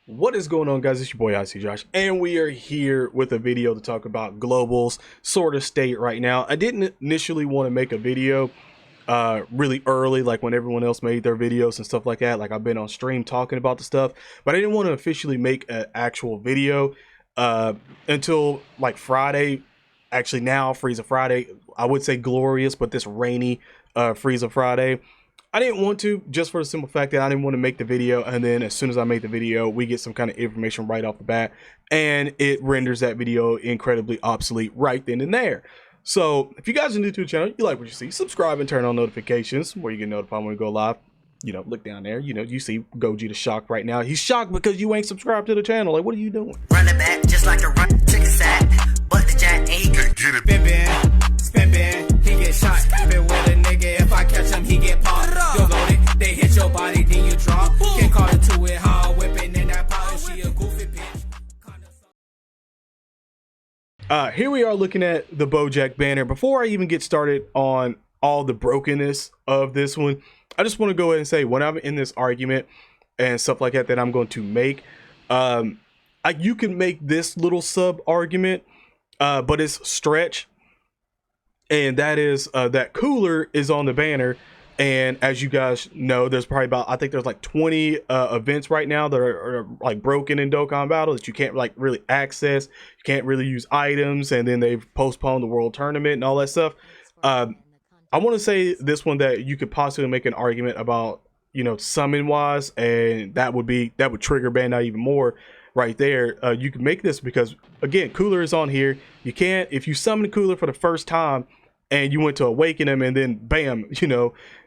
What is going on, guys? It's your boy icjosh, and we are here with a video to talk about Global's sort of state right now. I didn't initially want to make a video really early, like when everyone else made their videos and stuff like that. Like, I've been on stream talking about the stuff, but I didn't want to officially make an actual video until like Friday. Actually, now Frieza Friday, I would say glorious, but this rainy Frieza Friday, I didn't want to, just for the simple fact that I didn't want to make the video, and then as soon as I make the video, we get some kind of information right off the bat, and it renders that video incredibly obsolete right then and there. So if you guys are new to the channel, you like what you see, subscribe and turn on notifications where you get notified when we go live. You know, look down there, you see Goji the shock right now. He's shocked because you ain't subscribed to the channel. Like, what are you doing? Run it back just like a run chicken sack, but the jack and he can get it. Spin bin, he get shot. Spin with a nigga, if I catch him, he get popped. You're loaded, they hit your body, then you drop. Can't call it to it, how whipping in that power, she a goofy bitch. Here we are looking at the Bojack banner. Before I even get started on all the brokenness of this one, I just want to go ahead and say, when I'm in this argument and stuff like that I'm going to make, you can make this little sub argument, but it's stretch, and that is that Cooler is on the banner. And as you guys know, there's probably about, I think there's like 20 events right now that are like broken in Dokkan Battle that you can't like really access. You can't really use items, and then they've postponed the world tournament and all that stuff. I want to say this one that you could possibly make an argument about, summon wise, and that would trigger Bandai even more right there. You can make this because, again, Cooler is on here. You can't, if you summon Cooler for the first time and you went to awaken him and then bam,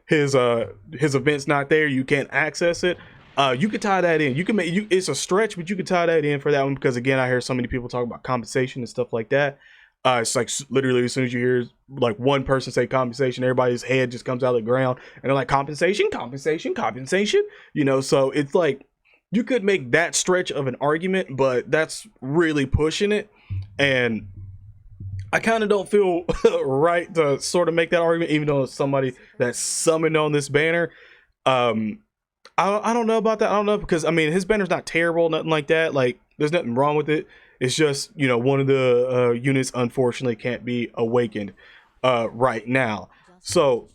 his event's not there, you can't access it. You could tie that in. You can make it's a stretch, but you could tie that in for that one because, again, I hear so many people talk about compensation and stuff like that. It's like literally as soon as you hear like one person say compensation, everybody's head just comes out of the ground and they're like, compensation. So it's like, you could make that stretch of an argument, but that's really pushing it, and I kind of don't feel right to sort of make that argument, even though it's somebody that's summoned on this banner. I don't know about that. I don't know, because I mean, his banner's not terrible, nothing like that. Like, there's nothing wrong with it. It's just, one of the units unfortunately can't be awakened right now. So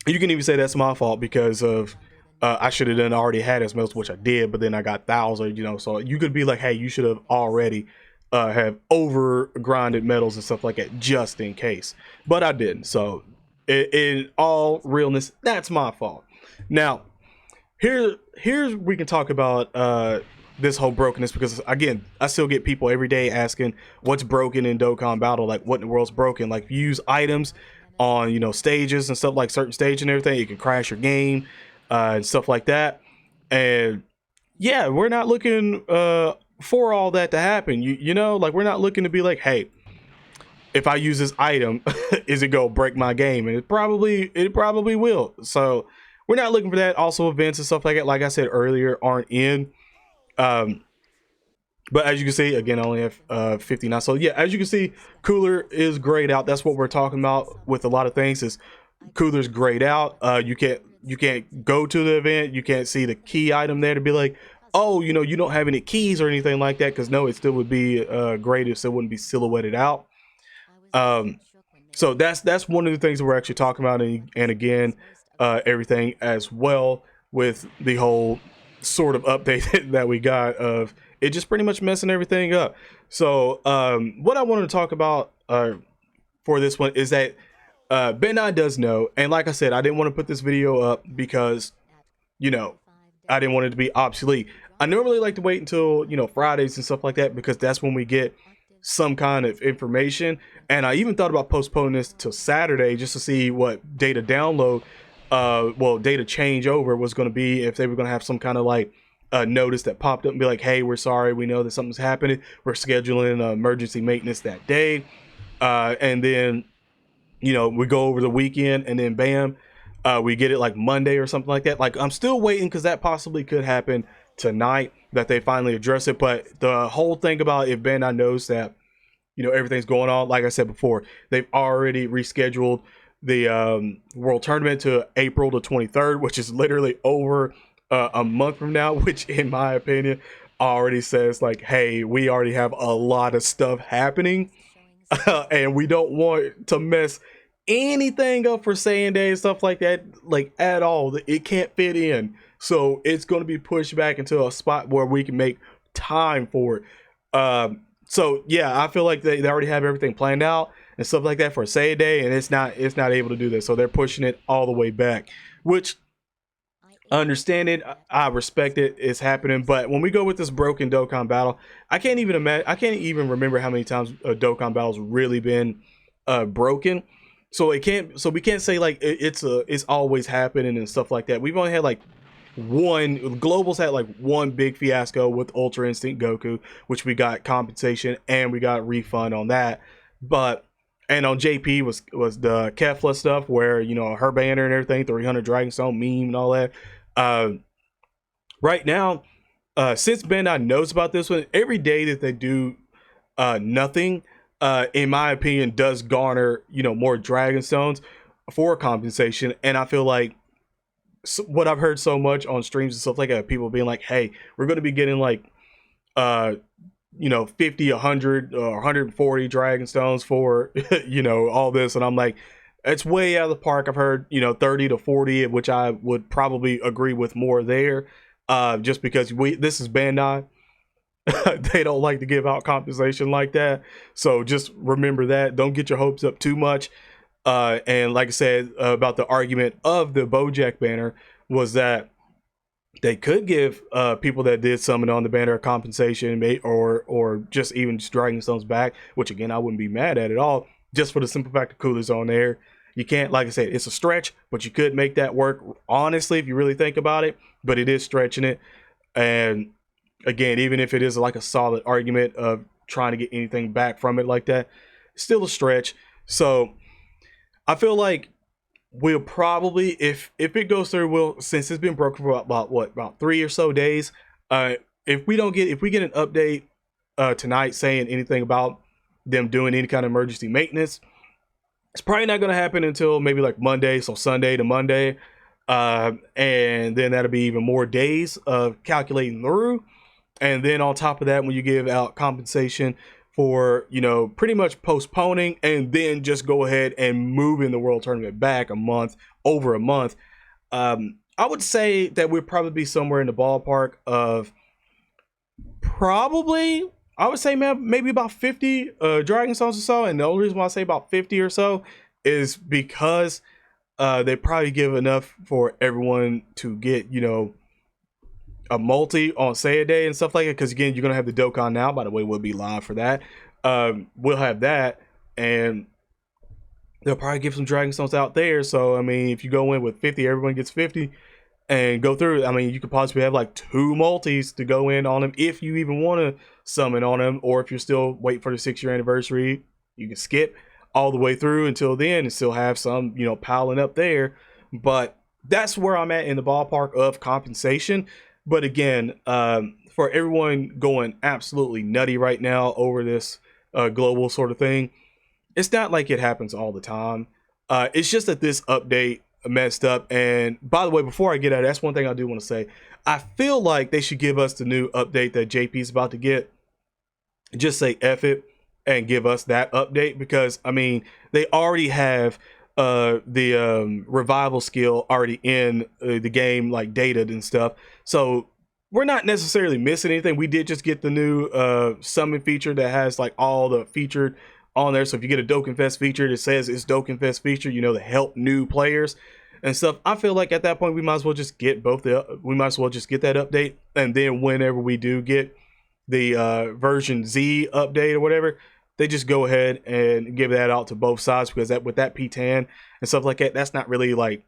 you can even say that's my fault because of I should have done already had his medals, which I did, but then I got 1,000, so you could be like, hey, you should have already have over grinded medals and stuff like that just in case, but I didn't. So in all realness, that's my fault. Now here's we can talk about this whole brokenness, because again, I still get people every day asking what's broken in Dokkan Battle, like what in the world's broken. Like, if you use items on stages and stuff, like certain stage and everything, it can crash your game and stuff like that. And yeah, we're not looking for all that to happen. Like, we're not looking to be like, hey, if I use this item, is it gonna break my game? And it probably will. So we're not looking for that. Also, events and stuff like that, like I said earlier, aren't in. But as you can see, again, I only have 59. So yeah, as you can see, Cooler is grayed out. That's what we're talking about with a lot of things, is Cooler's grayed out. You can't go to the event. You can't see the key item there to be like, oh, you don't have any keys or anything like that, because no, it still would be graded, so it wouldn't be silhouetted out. So that's one of the things that we're actually talking about, and again, everything as well with the whole sort of update that we got of it just pretty much messing everything up. So what I wanted to talk about for this one is that Bandai does know, and like I said, I didn't want to put this video up because I didn't want it to be obsolete. I normally like to wait until Fridays and stuff like that, because that's when we get some kind of information. And I even thought about postponing this till Saturday just to see what data download data changeover was going to be, if they were going to have some kind of like notice that popped up and be like, hey, we're sorry, we know that something's happening, we're scheduling emergency maintenance that day, and then we go over the weekend, and then bam, we get it like Monday or something like that. Like, I'm still waiting, because that possibly could happen tonight, that they finally address it. But the whole thing about, if Bandai knows that everything's going on, like I said before, they've already rescheduled the world tournament to April the 23rd, which is literally over a month from now, which in my opinion already says like, hey, we already have a lot of stuff happening, and we don't want to mess anything up for Saiyan Day and stuff like that, like at all. It can't fit in, so it's going to be pushed back into a spot where we can make time for it. So yeah, I feel like they already have everything planned out and stuff like that for Saiyan Day, and it's not able to do this, so they're pushing it all the way back, which I understand it. I respect it. It's happening. But when we go with this broken Dokkan battle, I can't even imagine. I can't even remember how many times a Dokkan battle's really been broken. So it can't. So we can't say like it's always happening and stuff like that. We've only had like one. Global's had like one big fiasco with Ultra Instinct Goku, which we got compensation and we got a refund on that. But and on JP was the Kefla stuff where her banner and everything, 300 Dragon Stone meme and all that. Uh, right now, since Bandai knows about this one, every day that they do nothing, in my opinion, does garner more Dragon Stones for compensation. And I feel like what I've heard so much on streams and stuff like that, people being like, "Hey, we're going to be getting like, uh, 50, 100, 140 Dragon Stones for all this," and I'm like, it's way out of the park. I've heard 30 to 40, which I would probably agree with more there, just because this is Bandai. They don't like to give out compensation like that, so just remember that. Don't get your hopes up too much. And like I said, about the argument of the Bojack banner was that they could give people that did summon on the banner compensation, or just even just Dragon Stones back, which again I wouldn't be mad at all, just for the simple fact of Cooler's on there. You can't, like I said, it's a stretch, but you could make that work honestly if you really think about it. But it is stretching it, and again, even if it is like a solid argument of trying to get anything back from it like that, it's still a stretch. So I feel like we'll probably, if it goes through, since it's been broken for about 3 or so days, if we get an update tonight saying anything about them doing any kind of emergency maintenance, it's probably not going to happen until maybe like Monday, so Sunday to Monday, and then that'll be even more days of calculating through. And then on top of that, when you give out compensation for pretty much postponing and then just go ahead and moving the world tournament back over a month, I would say that we'd probably be somewhere in the ballpark of probably, I would say maybe about 50 Dragon Stones or so. And the only reason why I say about 50 or so is because they probably give enough for everyone to get a multi on Saiyan Day and stuff like it, because again, you're gonna have the Dokkan now. By the way, we'll be live for that. We'll have that, and they'll probably give some Dragon Stones out there. So I mean, if you go in with 50, everyone gets 50 and go through. I mean, you could possibly have like 2 multis to go in on them if you even want to summon on them, or if you're still waiting for the 6-year anniversary, you can skip all the way through until then and still have some piling up there. But that's where I'm at in the ballpark of compensation. But again, for everyone going absolutely nutty right now over this global sort of thing, it's not like it happens all the time. It's just that this update messed up. And by the way, before I get out, that's one thing I do want to say. I feel like they should give us the new update that JP is about to get. Just say F it and give us that update, because I mean, they already have the revival skill already in the game, like dated and stuff, so we're not necessarily missing anything. We did just get the new summon feature that has like all the featured on there, so if you get a Dokkan Fest feature that says it's Dokkan Fest feature, to help new players and stuff. I feel like at that point we might as well just get that update, and then whenever we do get the version Z update or whatever, they just go ahead and give that out to both sides, because that with that P10 and stuff like that, that's not really like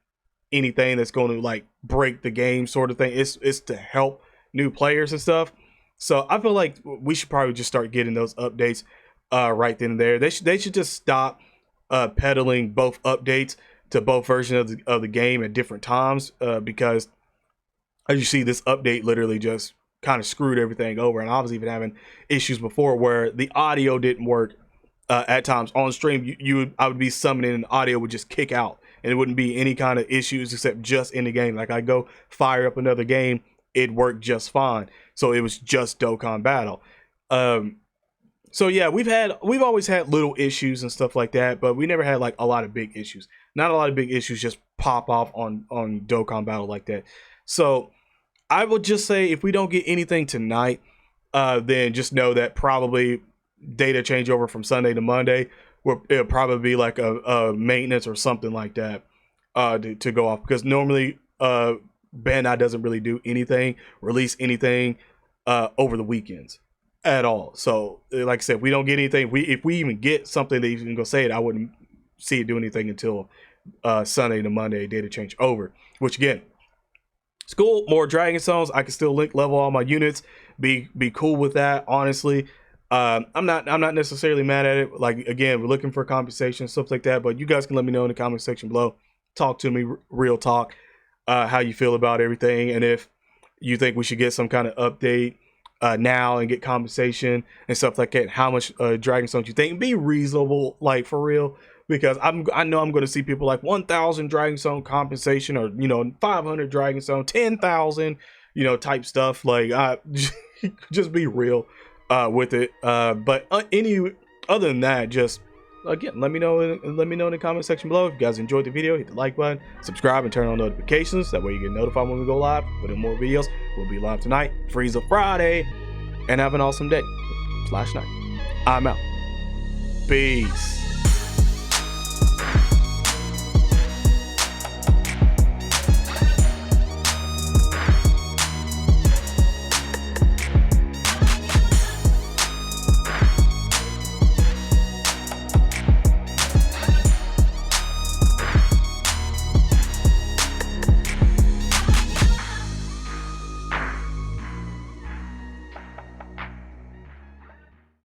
anything that's going to like break the game sort of thing. It's to help new players and stuff. So I feel like we should probably just start getting those updates right then and there. They should just stop peddling both updates to both versions of the game at different times, because as you see, this update literally just kind of screwed everything over. And I was even having issues before where the audio didn't work at times on stream. I would be summoning and the audio would just kick out and it wouldn't be any kind of issues except just in the game. Like I go fire up another game, it worked just fine. So it was just Dokkan Battle. So yeah, we've always had little issues and stuff like that, but we never had like a lot of big issues. Not a lot of big issues just pop off on Dokkan Battle like that. So I would just say if we don't get anything tonight, then just know that probably data changeover from Sunday to Monday, it'll probably be like a maintenance or something like that to go off, because normally Bandai doesn't really do anything, release anything over the weekends at all. So like I said, we don't get anything. If we even get something that even go say it, I wouldn't see it do anything until Sunday to Monday data change over, which again, it's cool. More Dragon Stones. I can still link level all my units. Be cool with that. Honestly, I'm not necessarily mad at it. Like again, we're looking for compensation, stuff like that. But you guys can let me know in the comment section below. Talk to me, real talk, how you feel about everything, and if you think we should get some kind of update now and get compensation and stuff like that. How much Dragon Stones you think? Be reasonable, like for real. Because I know I'm going to see people like 1,000 Dragon Stone compensation, or 500 Dragon Stone, 10,000, type stuff. Like just be real with it. But any other than that, just again, let me know in the comment section below. If you guys enjoyed the video, hit the like button, subscribe, and turn on notifications. That way you get notified when we go live. Put in more videos. We'll be live tonight, Frieza Friday, and have an awesome day / night. I'm out. Peace.